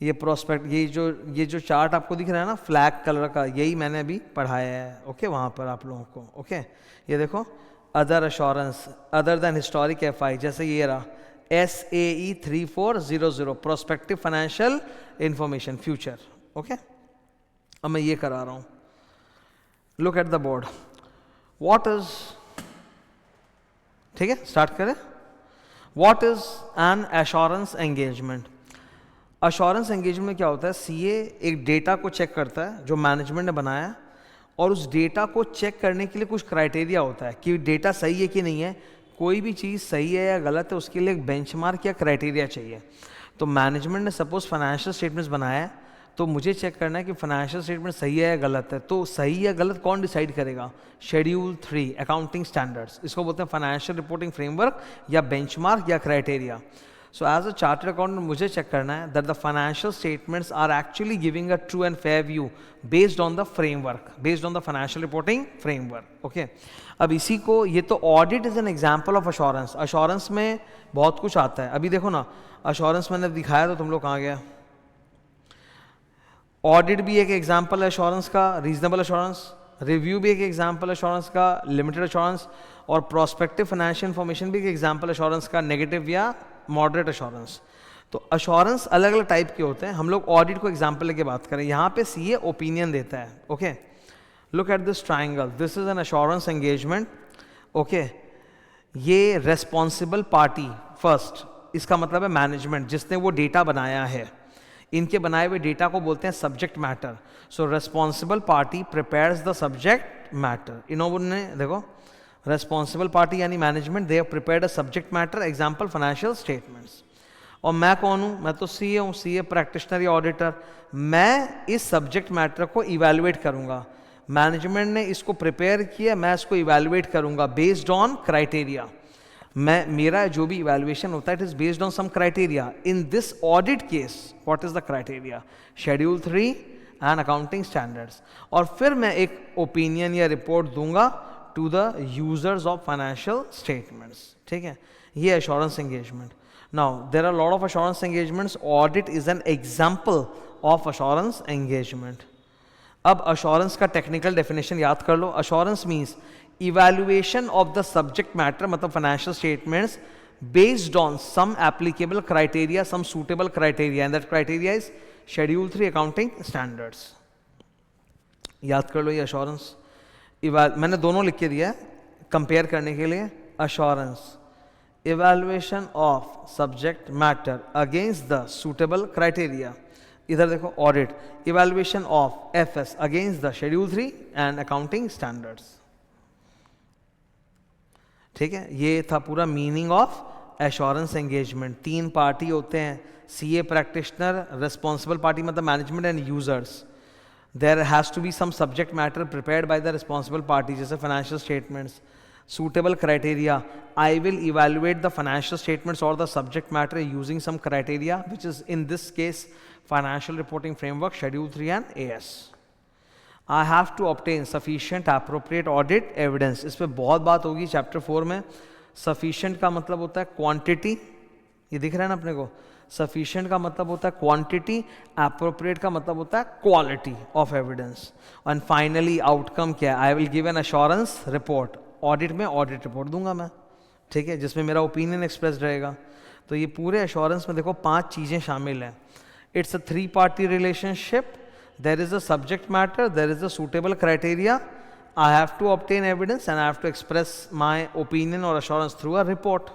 ये प्रोस्पेक्ट, ये जो चार्ट आपको दिख रहा है ना फ्लैग कलर का, यही मैंने अभी पढ़ाया है, ओके, वहाँ पर आप लोगों को, ओके। ये देखो other assurance other than historic FI, जैसे ये रहा SAE 3400 prospective financial information future, okay. अब मैं ये करा रहा हूँ, look at the board, what is, ठीक है, स्टार्ट करें। What is N assurance engagement? Assurance engagement में क्या होता है, सीए एक डेटा को चेक करता है जो मैनेजमेंट ने बनाया, और उस डेटा को चेक करने के लिए कुछ क्राइटेरिया होता है कि डेटा सही है कि नहीं है। कोई भी चीज़ सही है या गलत है, उसके लिए एक बेंचमार्क या क्राइटेरिया चाहिए। तो मैनेजमेंट ने सपोज फाइनेंशियल स्टेटमेंट्स बनाया है, तो मुझे चेक करना है कि फाइनेंशियल स्टेटमेंट सही है या गलत है। तो सही या गलत कौन डिसाइड करेगा? शेड्यूल 3 अकाउंटिंग स्टैंडर्ड्स, इसको बोलते हैं फाइनेंशियल रिपोर्टिंग फ्रेमवर्क या बेंचमार्क या criteria. So as a chartered accountant मुझे चेक करना है that the financial statements are actually giving a true and fair view based on the framework, based on the financial reporting framework, okay। अब इसी को, ये तो audit is an example of assurance। assurance में बहुत कुछ आता है। अभी देखो ना, assurance मैंने दिखाया तो तुम लोग कहाँ गया, ऑडिट भी एक एग्जाम्पल है एश्योरेंस का, रीजनेबल एश्योरेंस, रिव्यू भी एक एग्जाम्पल एश्योरेंस का, लिमिटेड एश्योरेंस, और प्रोस्पेक्टिव फाइनेंशियल इंफॉर्मेशन भी एक एग्जाम्पल एश्योरेंस का, नेगेटिव या मॉडरेट एश्योरेंस। तो एश्योरेंस अलग अलग टाइप के होते हैं। हम लोग ऑडिट को एग्जाम्पल लेके बात करें। यहाँ पे सीए ओपिनियन देता है, okay. Look at this triangle, this is an assurance engagement, okay. ये रेस्पॉन्सिबल पार्टी फर्स्ट, इसका मतलब है मैनेजमेंट जिसने वो डेटा बनाया है। इनके बनाए हुए डेटा को बोलते हैं subject matter. So responsible party prepares the subject matter. इन्होंने देखो, रेस्पॉन्सिबल पार्टी यानी management, they have prepared a subject matter, example financial statements. और मैं कौन हूं? मैं तो सीए हूं, सीए प्रैक्टिशनर या ऑडिटर। मैं इस सब्जेक्ट मैटर को इवैल्यूएट करूंगा। मैनेजमेंट ने इसको प्रिपेयर किया, मैं इसको इवैल्यूएट करूंगा बेस्ड ऑन क्राइटेरिया। मेरा जो भी इवैल्यूएशन होता है, it is based on some criteria. In this audit case what is the criteria? Schedule 3 and accounting standards. और फिर मैं एक ओपिनियन या रिपोर्ट दूंगा to the users of financial statements, ठीक है। ये assurance engagement. Now there are lot of assurance engagements, audit is an example of assurance engagement. अब एश्योरेंस का टेक्निकल डेफिनेशन याद कर लो। Assurance means evaluation of the subject matter, मतलब financial statements, based on some applicable criteria, some suitable criteria, and that criteria is schedule 3 accounting standards. याद कर लो ये एश्योरेंस। मैंने दोनों लिख के दिया है कंपेयर करने के लिए। Assurance, evaluation of subject matter against the suitable criteria. इधर देखो audit, evaluation of FS against the schedule 3 and accounting standards, ठीक है। ये था पूरा meaning of assurance engagement. 3 party होते हैं, सीए प्रैक्टिशनर, रेस्पॉन्सिबल पार्टी मतलब management and users. There has to be some subject matter prepared by the responsible party, जैसे financial statements. Suitable criteria, I will evaluate the financial statements or the subject matter using some criteria, which is in this case financial reporting framework, schedule 3 and AS. I have to obtain sufficient appropriate audit evidence. इस पर बहुत बात होगी chapter 4 में। Sufficient का मतलब होता है क्वांटिटी, ये दिख रहा है ना अपने को। सफिशिएंट का मतलब होता है क्वांटिटी, एप्रोप्रिएट का मतलब होता है quality of evidence. And finally outcome क्या है? I will give an assurance report. Audit में ऑडिट रिपोर्ट दूंगा मैं, ठीक है, जिसमें मेरा ओपिनियन एक्सप्रेस रहेगा। तो ये पूरे एश्योरेंस में देखो 5 चीज़ें शामिल हैं। It's a 3 party relationship, there is a subject matter, there is a suitable criteria, I have to obtain evidence and I have to express my opinion or assurance through a report.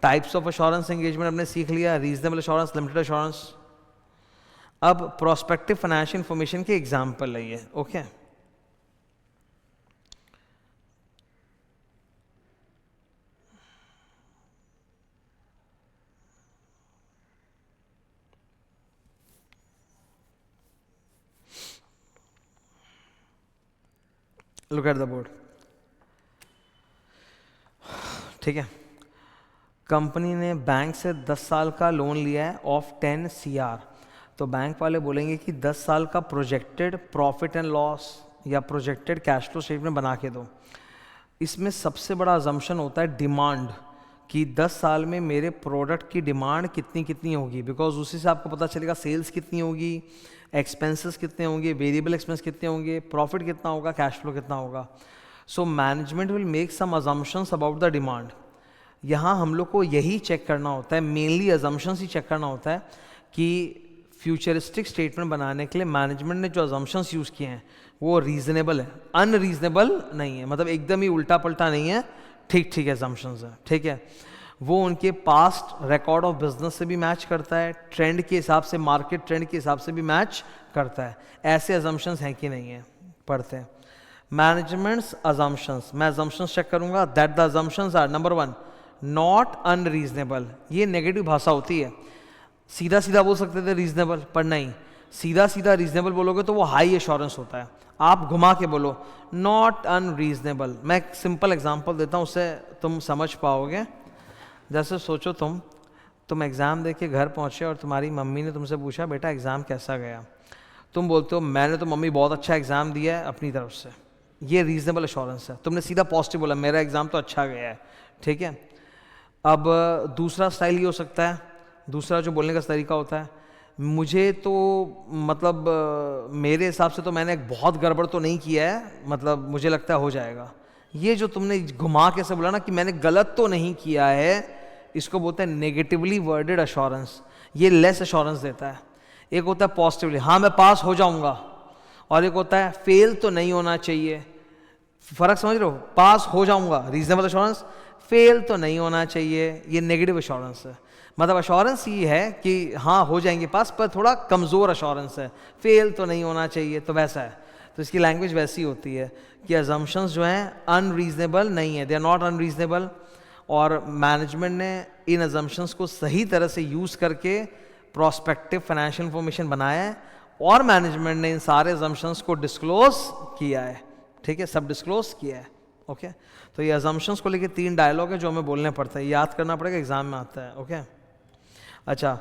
Types of assurance engagement हमने सीख लिया, reasonable assurance, limited assurance। अब prospective financial information के example है ये, okay. Look at the board, ठीक है। Company ने बैंक से 10 साल का लोन लिया है ऑफ 10 CR। तो बैंक वाले बोलेंगे कि 10 साल का प्रोजेक्टेड प्रॉफिट एंड लॉस या प्रोजेक्टेड कैश फ्लो स्टेटमेंट बना के दो। इसमें सबसे बड़ा अजम्पशन होता है डिमांड, कि 10 साल में मेरे प्रोडक्ट की डिमांड कितनी कितनी होगी, बिकॉज उसी से आपको पता चलेगा सेल्स कितनी होगी, एक्सपेंसेस कितने होंगे, वेरिएबल एक्सपेंस कितने होंगे, प्रॉफिट कितना होगा, कैश फ्लो कितना होगा। So management will make some assumptions about the demand. यहाँ हम लोग को यही चेक करना होता है, मेनली अजम्पशंस ही चेक करना होता है कि फ्यूचरिस्टिक स्टेटमेंट बनाने के लिए मैनेजमेंट ने जो अजम्पशंस यूज़ किए हैं वो रीजनेबल है, अनरीजनेबल नहीं है, मतलब एकदम ही उल्टा पलटा नहीं है, ठीक ठीक अजम्पशंस है, ठीक है। वो उनके पास्ट रिकॉर्ड ऑफ बिजनेस से भी मैच करता है, ट्रेंड के हिसाब से, मार्केट ट्रेंड के हिसाब से भी मैच करता है। ऐसे अजम्पशंस हैं कि नहीं है, पढ़ते हैं। मैनेजमेंट्स अजम्पशंस, मैं अजम्पशंस चेक करूंगा that the assumptions are number 1 not unreasonable. ये नेगेटिव भाषा होती है, सीधा सीधा बोल सकते थे रीजनेबल, पर नहीं, सीधा सीधा रीजनेबल बोलोगे तो वो हाई एश्योरेंस होता है। आप घुमा के बोलो नॉट अनरीजनेबल। मैं एक सिंपल एग्जांपल देता हूँ, उससे तुम समझ पाओगे। जैसे सोचो तुम एग्ज़ाम दे के घर पहुँचे और तुम्हारी मम्मी ने तुमसे पूछा बेटा एग्ज़ाम कैसा गया। तुम बोलते हो मैंने तो मम्मी बहुत अच्छा एग्ज़ाम दिया है अपनी तरफ से, ये रीजनेबल एश्योरेंस है। तुमने सीधा पॉजिटिव बोला मेरा एग्ज़ाम तो अच्छा गया है, ठीक है। अब दूसरा स्टाइल ये हो सकता है, दूसरा जो बोलने का तरीका होता है, मुझे तो मतलब मेरे हिसाब से तो मैंने बहुत गड़बड़ तो नहीं किया है, मतलब मुझे लगता है हो जाएगा। ये जो तुमने घुमा के से बोला ना कि मैंने गलत तो नहीं किया है, इसको बोलते हैं नेगेटिवली वर्डेड अश्योरेंस। ये लेस अश्योरेंस देता है। एक होता है पॉजिटिवली, हाँ मैं पास हो जाऊंगा, और एक होता है फेल तो नहीं होना चाहिए। फर्क समझ रहे हो? पास हो जाऊंगा रीजनेबल अश्योरेंस, फेल तो नहीं होना चाहिए, ये नेगेटिव अश्योरेंस है। मतलब अश्योरेंस ये है कि हाँ हो जाएंगे पास, पर थोड़ा कमज़ोर अश्योरेंस है, फेल तो नहीं होना चाहिए, तो वैसा है। तो इसकी लैंग्वेज वैसी होती है कि अजम्पशंस जो हैं अनरीजनेबल नहीं है, दे आर नॉट अनरीजनेबल, और मैनेजमेंट ने इन अजम्पशंस को सही तरह से यूज़ करके प्रोस्पेक्टिव फाइनेंशियल इंफॉर्मेशन बनाया है, और मैनेजमेंट ने इन सारे अजम्पशंस को डिस्क्लोज किया है, ठीक है, सब डिस्क्लोज किया है, ओके। तो ये अजम्पशंस को लेके 3 डायलॉग है जो हमें बोलने पड़ता है, याद करना पड़ेगा, एग्जाम में आता है, ओके। अच्छा,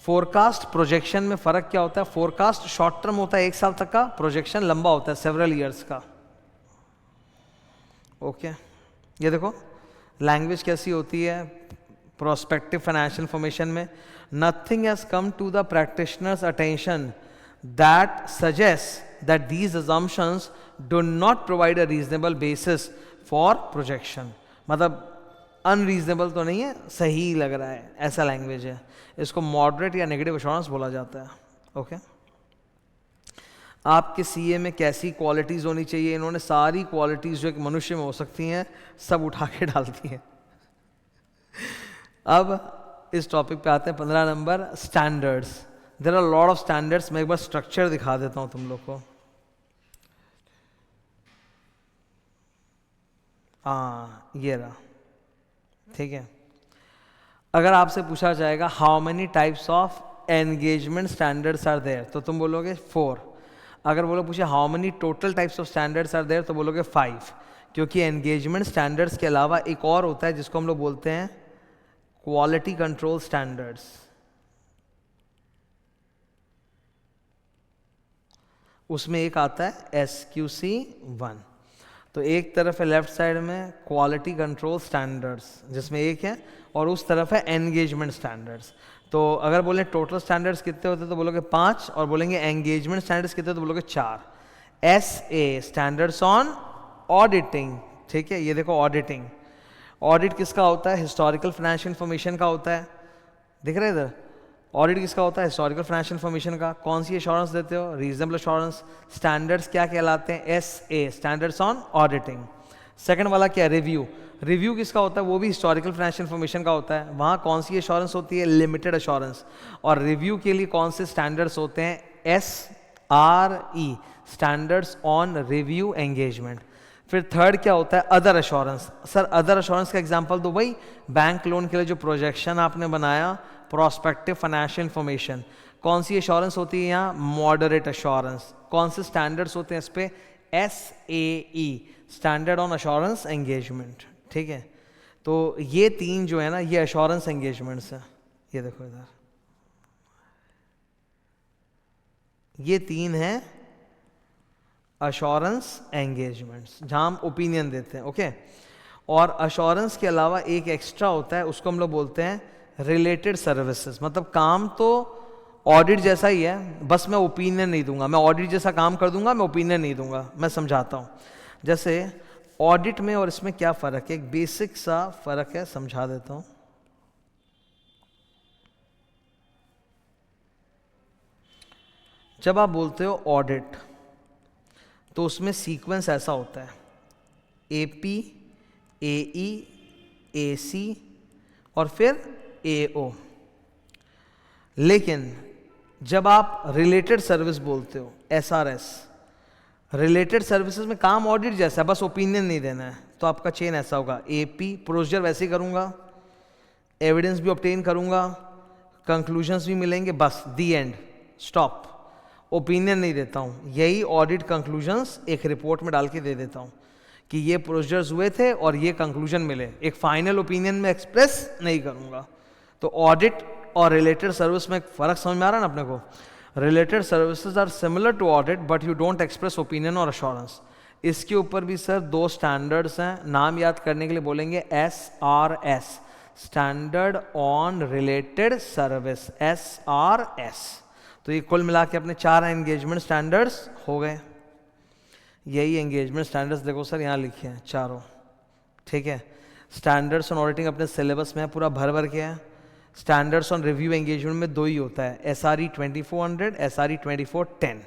फोरकास्ट प्रोजेक्शन में फ़र्क क्या होता है? फोरकास्ट शॉर्ट टर्म होता है 1 साल तक का, प्रोजेक्शन लंबा होता है सेवरल ईयर्स का, ओके। ये देखो लैंग्वेज कैसी होती है प्रोस्पेक्टिव फाइनेंशियल इंफॉर्मेशन में। Nothing has come to the practitioner's attention that suggest that these assumptions do not provide a reasonable basis for projection. मतलब अनरीजनेबल तो नहीं है, सही लग रहा है, ऐसा लैंग्वेज है। इसको मॉडरेट या नेगेटिव एश्योरेंस बोला जाता है, ओके। आपके सीए में कैसी क्वालिटीज़ होनी चाहिए? इन्होंने सारी क्वालिटीज़ जो एक मनुष्य में हो सकती हैं सब उठा के डाल दी हैं। अब इस टॉपिक पे आते हैं 15 number, standards. There are lot of standards. मैं एक बार स्ट्रक्चर दिखा देता हूँ तुम लोग को। हाँ ये रहा, ठीक है। अगर आपसे पूछा जाएगा how many types of engagement standards are there, तो तुम बोलोगे 4। अगर वो लोग पूछे how many total types of standards are there, तो बोलोगे 5, क्योंकि एंगेजमेंट स्टैंडर्ड्स के अलावा एक और होता है जिसको हम लोग बोलते हैं क्वालिटी कंट्रोल स्टैंडर्ड्स। उसमें एक आता है SQC1। तो एक तरफ है लेफ्ट साइड में क्वालिटी कंट्रोल स्टैंडर्ड्स जिसमें एक है, और उस तरफ है एंगेजमेंट स्टैंडर्ड्स। तो अगर बोले टोटल स्टैंडर्ड्स कितने होते तो बोलोगे 5, और बोलेंगे एंगेजमेंट स्टैंडर्ड्स कितने तो बोलोगे 4। SA स्टैंडर्ड्स ऑन ऑडिटिंग, ठीक है, ये देखो ऑडिटिंग। ऑडिट किसका होता है? हिस्टोरिकल फाइनेंशियल इन्फॉर्मेशन का होता है, दिख रहा है इधर। ऑडिट किसका होता है? हिस्टोरिकल फाइनेंशियल इन्फॉर्मेशन का। कौन सी एश्योरेंस देते हो? Reasonable assurance. स्टैंडर्ड्स क्या कहलाते हैं? SA standards on auditing. Second वाला क्या है? रिव्यू। रिव्यू किसका होता है? वो भी हिस्टोरिकल फाइनेंशियल इन्फॉर्मेशन का होता है। वहाँ कौन सी एश्योरेंस होती है? Limited assurance. और रिव्यू के लिए कौन से स्टैंडर्ड्स होते हैं? SRE standards on review engagement. फिर थर्ड क्या होता है? Other assurance. Sir other assurance का एग्जांपल दो भाई। बैंक लोन के लिए जो प्रोजेक्शन आपने बनाया, प्रोस्पेक्टिव फाइनेंशियल इन्फॉर्मेशन, कौन सी एश्योरेंस होती है यहाँ? Moderate assurance. कौन से स्टैंडर्ड्स होते हैं इस पे? SAE standard on assurance engagement, ठीक है। तो ये तीन जो है ना, ये एश्योरेंस एंगेजमेंट्स है। ये देखो इधर, ये तीन है अश्योरेंस एंगेजमेंट्स जहां हम ओपिनियन देते हैं, ओके। और अश्योरेंस के अलावा एक एक्स्ट्रा होता है, उसको हम लोग बोलते हैं रिलेटेड सर्विसेज। मतलब काम तो ऑडिट जैसा ही है, बस मैं ओपिनियन नहीं दूंगा। मैं ऑडिट जैसा काम कर दूंगा, मैं ओपिनियन नहीं दूंगा। मैं समझाता हूं। जैसे ऑडिट में और इसमें क्या फ़र्क है, एक बेसिक सा फ़र्क है, समझा देता हूं। जब आप बोलते हो ऑडिट, तो उसमें सीक्वेंस ऐसा होता है AP, AE, AC और फिर AO। लेकिन जब आप रिलेटेड सर्विस बोलते हो, SRS, रिलेटेड सर्विसेज में काम ऑडिट जैसा है, बस ओपिनियन नहीं देना है। तो आपका चेन ऐसा होगा, AP प्रोसीजर वैसे ही करूंगा, एविडेंस भी ऑब्टेन करूंगा, कंक्लूजन्स भी मिलेंगे, बस दी एंड, स्टॉप। ओपिनियन नहीं देता हूं। यही ऑडिट कंक्लूजन्स एक रिपोर्ट में डाल के दे देता हूं कि ये प्रोसीजर्स हुए थे और ये कंक्लूजन मिले। एक फाइनल ओपिनियन में एक्सप्रेस नहीं करूंगा। तो ऑडिट और रिलेटेड सर्विस में फर्क समझ में आ रहा है ना अपने को? Related services are similar to audit but you don't express opinion और अश्योरेंस। इसके ऊपर भी सर दो स्टैंडर्ड्स हैं, नाम याद करने के लिए बोलेंगे SRS standard on related service, SRS। तो ये कुल मिला के अपने 4 एंगेजमेंट स्टैंडर्ड्स हो गए। यही एंगेजमेंट स्टैंडर्ड्स देखो सर यहाँ लिखे हैं चारों, ठीक है। स्टैंडर्ड्स ऑन ऑडिटिंग अपने सिलेबस में पूरा भर भर के है। स्टैंडर्ड्स ऑन रिव्यू एंगेजमेंट में 2 ही होता है, SRE 2400, SRE 2410।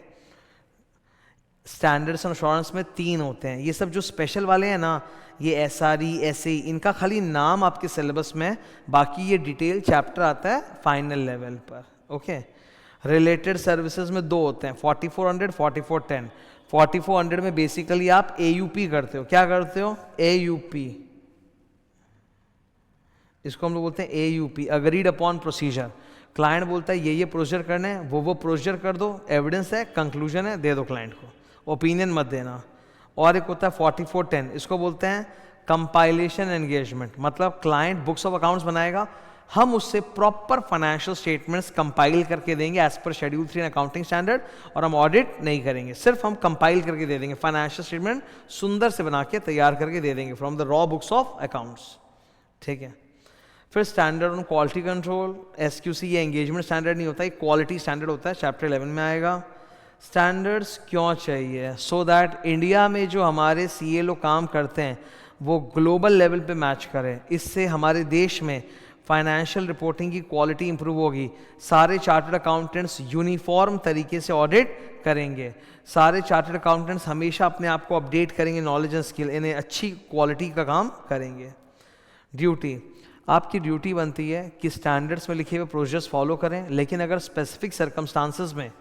Standards on assurance में 3 होते हैं। ये सब जो स्पेशल वाले हैं ना, ये SRE, SAE, इनका खाली नाम आपके सिलेबस में, बाकी ये डिटेल चैप्टर आता है फाइनल लेवल पर, ओके। रिलेटेड सर्विसेज में 2 होते हैं, 4400, 4410। 4400 में बेसिकली आप AUP करते हो। क्या करते हो? AUP। इसको हम लोग बोलते हैं AUP, agreed upon procedure. Client बोलता है ये प्रोसीजर करने हैं, वो प्रोसीजर कर दो, एविडेंस है, कंक्लूजन है, दे दो क्लाइंट को, ओपिनियन मत देना। और एक होता है 4410, इसको बोलते हैं कंपाइलेशन एंगेजमेंट। मतलब क्लाइंट बुक्स ऑफ अकाउंट्स बनाएगा, हम उससे प्रॉपर फाइनेंशियल स्टेटमेंट्स कंपाइल करके देंगे as per schedule 3 accounting standard, और हम ऑडिट नहीं करेंगे, सिर्फ हम कंपाइल करके दे देंगे। फाइनेंशियल स्टेटमेंट सुंदर से बना के तैयार करके दे देंगे from the raw books of accounts, ठीक है। फिर standard on quality control, SQC, ये एंगेजमेंट स्टैंडर्ड नहीं होता, ये क्वालिटी स्टैंडर्ड होता है, चैप्टर 11 में आएगा। स्टैंडर्ड्स क्यों चाहिए? सो दैट इंडिया में जो हमारे CA लोग काम करते हैं वो ग्लोबल लेवल पे मैच करें। इससे हमारे देश में फाइनेंशियल रिपोर्टिंग की क्वालिटी इंप्रूव होगी। सारे चार्टर्ड अकाउंटेंट्स यूनिफॉर्म तरीके से ऑडिट करेंगे। सारे चार्टर्ड अकाउंटेंट्स हमेशा अपने आप को अपडेट करेंगे, नॉलेज एंड स्किल, इन्हें अच्छी क्वालिटी का काम करेंगे। ड्यूटी, आपकी ड्यूटी बनती है कि स्टैंडर्ड्स में लिखे हुए प्रोसीजर्स फॉलो करें, लेकिन अगर स्पेसिफिक सर्कमस्टांसेस में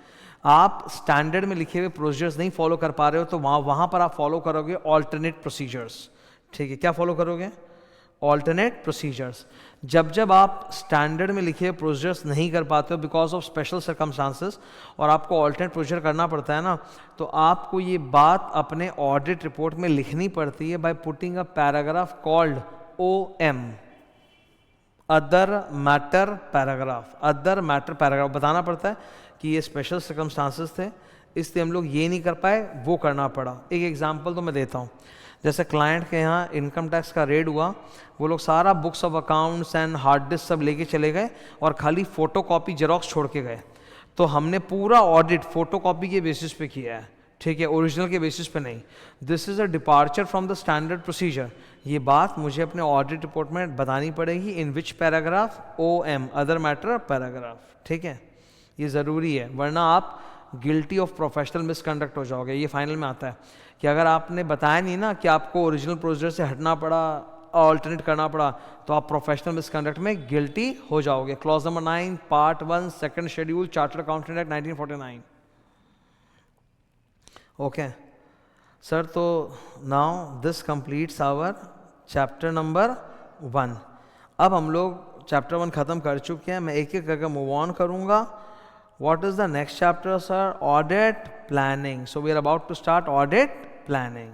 आप स्टैंडर्ड में लिखे हुए प्रोसीजर्स नहीं फॉलो कर पा रहे हो तो वहाँ पर आप फॉलो करोगे ऑल्टरनेट प्रोसीजर्स, ठीक है। क्या फॉलो करोगे? Alternate procedures. जब आप स्टैंडर्ड में लिखे हुए प्रोसीजर्स नहीं कर पाते हो बिकॉज ऑफ स्पेशल सर्कमस्टांसेस और आपको ऑल्टरनेट प्रोसीजर करना पड़ता है ना, तो आपको ये बात अपने ऑडिट रिपोर्ट में लिखनी पड़ती है by putting a paragraph called OM, other matter paragraph. Other matter paragraph बताना पड़ता है कि ये स्पेशल सर्कमस्टांसेस थे, इसलिए हम लोग ये नहीं कर पाए, वो करना पड़ा। एक एग्जांपल तो मैं देता हूँ, जैसे क्लाइंट के यहाँ इनकम टैक्स का रेड हुआ, वो लोग सारा books of accounts and hard disk सब लेके चले गए और खाली फोटो कॉपी जेरॉक्स छोड़ के गए। तो हमने पूरा ऑडिट फोटो कॉपी के बेसिस पे किया है, ठीक है, ओरिजिनल के बेसिस पे नहीं। This is a departure from the standard procedure. ये बात मुझे अपने ऑडिट रिपोर्ट में बतानी पड़ेगी, in which paragraph, OM other matter paragraph, ठीक है, ये ज़रूरी है, वरना आप गिल्टी ऑफ प्रोफेशनल मिसकंडक्ट हो जाओगे। ये फाइनल में आता है कि अगर आपने बताया नहीं ना कि आपको ओरिजिनल प्रोसीजर से हटना पड़ा, ऑल्टरनेट करना पड़ा, तो आप प्रोफेशनल मिसकंडक्ट में गिल्टी हो जाओगे। Clause number 9 part 1 second schedule chartered accountant act 1949। Okay sir, तो now this completes our chapter number 1। अब हम लोग चैप्टर 1 ख़त्म कर चुके हैं, मैं एक एक करके मूव ऑन करूँगा। What is the next chapter, sir? Audit planning. So we are about to start audit planning.